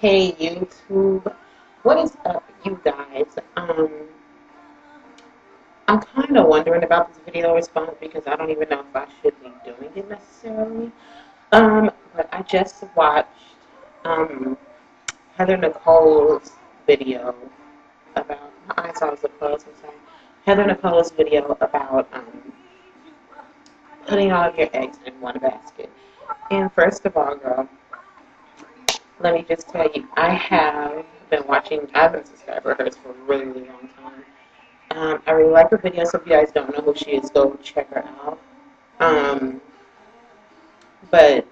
Hey YouTube, what is up, you guys? I'm kind of wondering about this video response because I don't even know if I should be doing it necessarily. But I just watched Heather Nicole's video about my eyes always look closed. I'm sorry. Heather Nicole's video about putting all of your eggs in one basket. And first of all, girl, let me just tell you, I've been a subscriber of hers for a really, really long time. I really like her videos, so if you guys don't know who she is, go check her out. But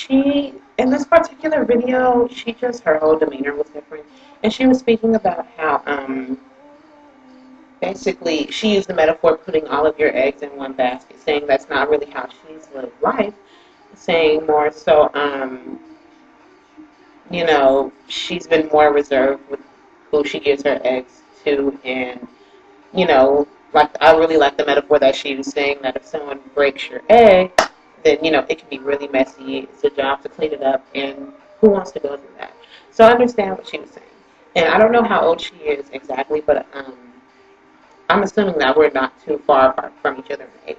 in this particular video, her whole demeanor was different. And she was speaking about how, basically, she used the metaphor of putting all of your eggs in one basket, saying that's not really how she's lived life, saying more so, she's been more reserved with who she gives her eggs to, and, like, I really like the metaphor that she was saying that if someone breaks your egg, then, it can be really messy. It's a job to clean it up, and who wants to go through that? So I understand what she was saying. And I don't know how old she is exactly, but I'm assuming that we're not too far apart from each other in age.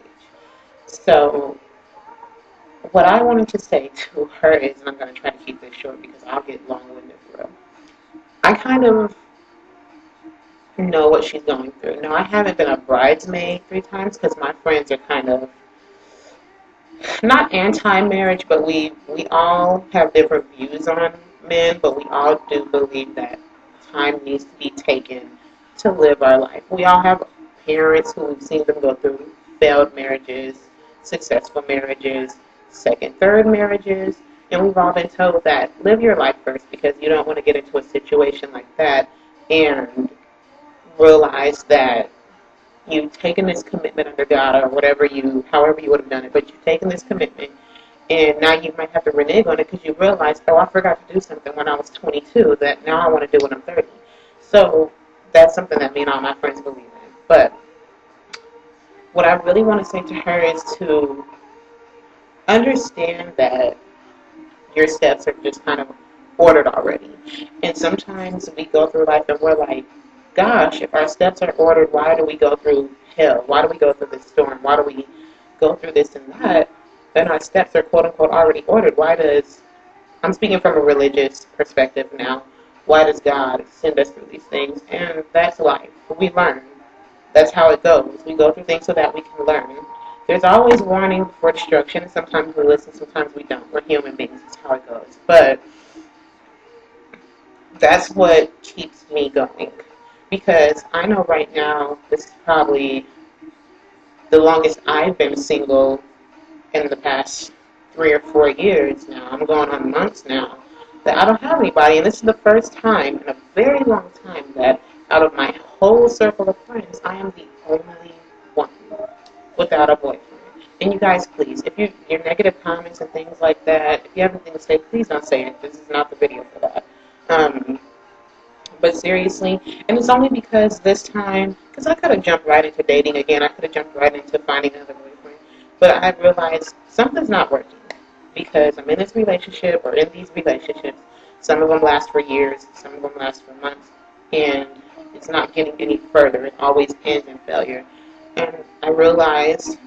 So what I wanted to say to her is, and I'm going to try to keep this short because I'll get long-winded for real. I kind of know what she's going through. Now, I haven't been a bridesmaid 3 times because my friends are kind of not anti-marriage, but we all have different views on men, but we all do believe that time needs to be taken to live our life. We all have parents who we've seen them go through failed marriages, successful marriages, second, third marriages, and we've all been told that live your life first because you don't want to get into a situation like that and realize that you've taken this commitment under God or however you would have done it, but you've taken this commitment and now you might have to renege on it because you realize, oh, I forgot to do something when I was 22 that now I want to do when I'm 30. So that's something that me and all my friends believe in. But what I really want to say to her is to understand that your steps are just kind of ordered already. And sometimes we go through life and we're like, gosh, if our steps are ordered, why do we go through hell? Why do we go through this storm? Why do we go through this and that? Then our steps are quote unquote already ordered. I'm speaking from a religious perspective now, why does God send us through these things? And that's life. We learn. That's how it goes. We go through things so that we can learn. There's always warning before destruction. Sometimes we listen, sometimes we don't. We're human beings. That's how it goes. But that's what keeps me going. Because I know right now, this is probably the longest I've been single in the past 3 or 4 years now. I'm going on months now that I don't have anybody. And this is the first time in a very long time that out of my whole circle of friends, I am the only one without a boyfriend. And you guys, please, if your negative comments and things like that, if you have anything to say, please don't say it. This is not the video for that. But seriously, and it's only because this time, because I could have jumped right into dating again. I could have jumped right into finding another boyfriend. But I realized something's not working because I'm in this relationship or in these relationships. Some of them last for years, some of them last for months, and it's not getting any further. It always ends in failure. And I realized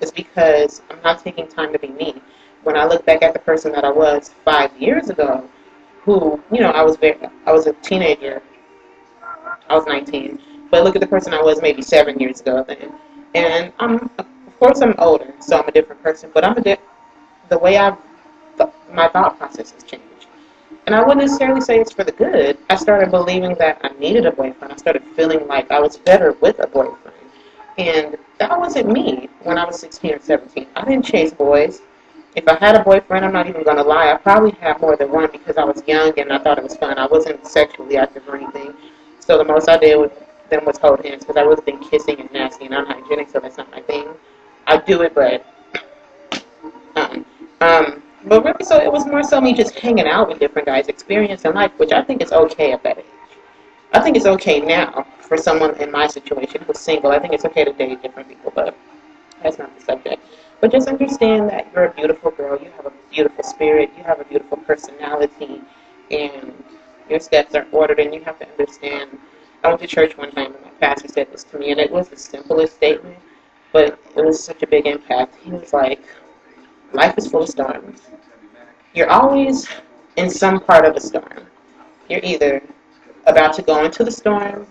it's because I'm not taking time to be me. When I look back at the person that I was 5 years ago, who, I was a teenager. I was 19. But look at the person I was maybe 7 years ago then. And of course I'm older, so I'm a different person, but the way my thought process has changed. And I wouldn't necessarily say it's for the good. I started believing that I needed a boyfriend. I started feeling like I was better with a boyfriend. And that wasn't me when I was 16 or 17. I didn't chase boys. If I had a boyfriend, I'm not even going to lie, I probably had more than one because I was young and I thought it was fun. I wasn't sexually active or anything. So the most I did with them was hold hands because I really think kissing is nasty and unhygienic, so that's not my thing. I do it, but but really, so it was more so me just hanging out with different guys, experiencing life, which I think is okay at that age. I think it's okay now for someone in my situation who's single. I think it's okay to date different people, but that's not the subject. But just understand that you're a beautiful girl. You have a beautiful spirit. You have a beautiful personality. and your steps are ordered, and you have to understand. I went to church one time, and my pastor said this to me, and it was the simplest statement, but it was such a big impact. He was like, life is full of storms. You're always in some part of a storm. You're either about to go into the storm,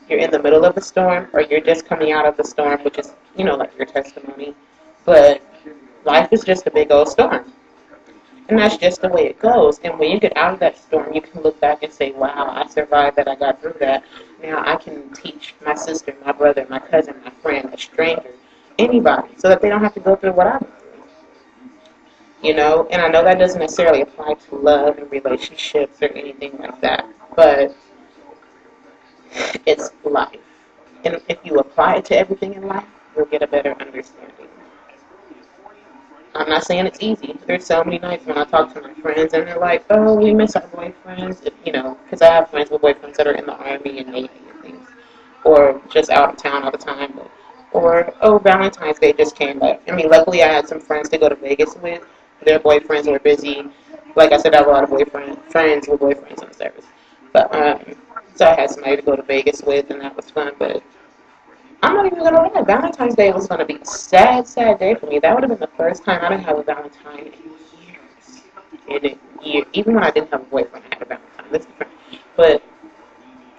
you're in the middle of the storm, or you're just coming out of the storm, which is, like your testimony. But life is just a big old storm. And that's just the way it goes. And when you get out of that storm, you can look back and say, wow, I survived that. I got through that. Now I can teach my sister, my brother, my cousin, my friend, a stranger, anybody, so that they don't have to go through what I went through. And I know that doesn't necessarily apply to love and relationships or anything like that, but it's life. And if you apply it to everything in life, you'll get a better understanding. I'm not saying it's easy. There's so many nights when I talk to my friends and they're like, oh, we miss our boyfriends, because I have friends with boyfriends that are in the Army and Navy and things, or just out of town all the time, or, oh, Valentine's Day just came back. I mean, luckily I had some friends to go to Vegas with. Their boyfriends were busy. Like I said, I have a lot of friends with boyfriends on service. But, so I had somebody to go to Vegas with, and that was fun, but I'm not even going to lie. Valentine's Day was going to be a sad, sad day for me. That would have been the first time I didn't have a Valentine in years. Even when I didn't have a boyfriend, I had a Valentine. That's different. But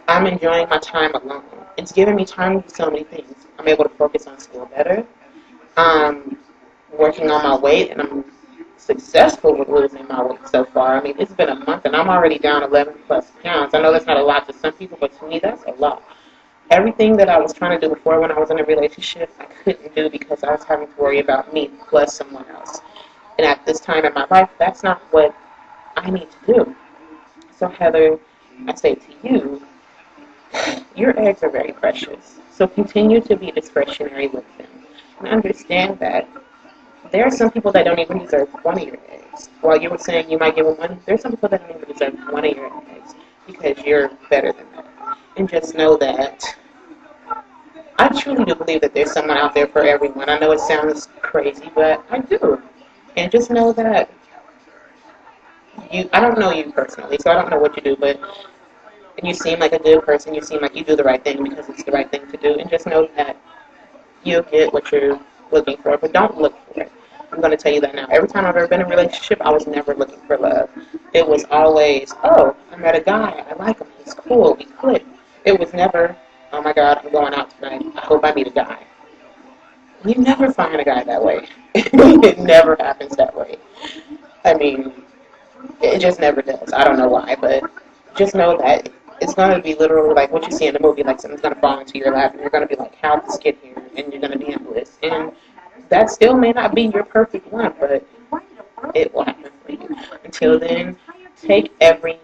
I'm enjoying my time alone. It's giving me time to do so many things. I'm able to focus on school better. I'm working on my weight, and I'm successful with losing my weight so far. I mean, it's been a month, and I'm already down 11 plus pounds. I know that's not a lot to some people, but to me, that's a lot. Everything that I was trying to do before when I was in a relationship, I couldn't do because I was having to worry about me plus someone else. And at this time in my life, that's not what I need to do. So Heather, I say to you, your eggs are very precious. So continue to be discretionary with them. And understand that there are some people that don't even deserve one of your eggs. While you were saying you might give them one, there's some people that don't even deserve one of your eggs because you're better than them. And just know that I truly do believe that there's someone out there for everyone. I know it sounds crazy, but I do. And just know that I don't know you personally, so I don't know what you do, but you seem like a good person. You seem like you do the right thing because it's the right thing to do. And just know that you'll get what you're looking for, but don't look for it. I'm going to tell you that now. Every time I've ever been in a relationship, I was never looking for love. It was always, oh, I met a guy. I like him. He's cool. We click. It was never, oh my God, I'm going out tonight. I hope I meet a guy. You never find a guy that way. It never happens that way. I mean, it just never does. I don't know why, but just know that it's going to be literally like what you see in the movie, like something's going to fall into your lap, and you're going to be like, how did this get here? And you're going to be in bliss. And that still may not be your perfect one, but it will happen for you. Until then, take every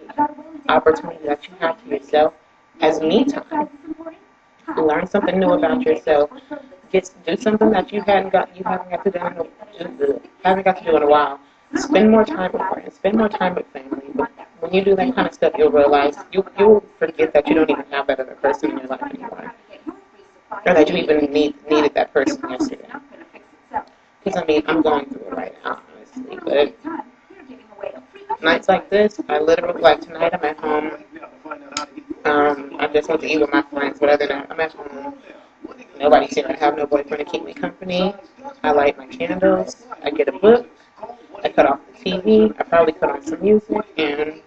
opportunity that you have to yourself as me time. Learn something new about yourself. Do something that you haven't got to do in a while. Spend more time with friends. Spend more time with family. But when you do that kind of stuff, you'll realize you'll forget that you don't even have that other person in your life anymore, or that you even needed that person yesterday. Because I mean, I'm going through it right now, honestly. But nights like this, I literally like tonight. I'm at home. I just went to eat with my friends, but other than that, I'm at home. Nobody's here. I have no boyfriend to keep me company. I light my candles. I get a book. I cut off the TV. I probably put on some music and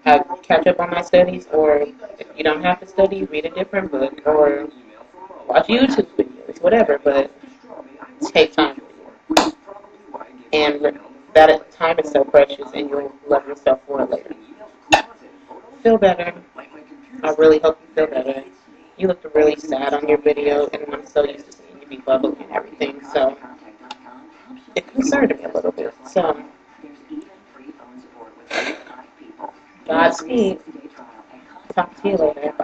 I catch up on my studies. Or if you don't have to study, read a different book or watch YouTube videos, whatever. But take time for you. And that time is so precious, and you'll love yourself for it later. Feel better. I really hope you feel better. You looked really sad on your video, and I'm so used to seeing you be bubbly and everything, so it concerned me a little bit. So, Godspeed. Talk to you later.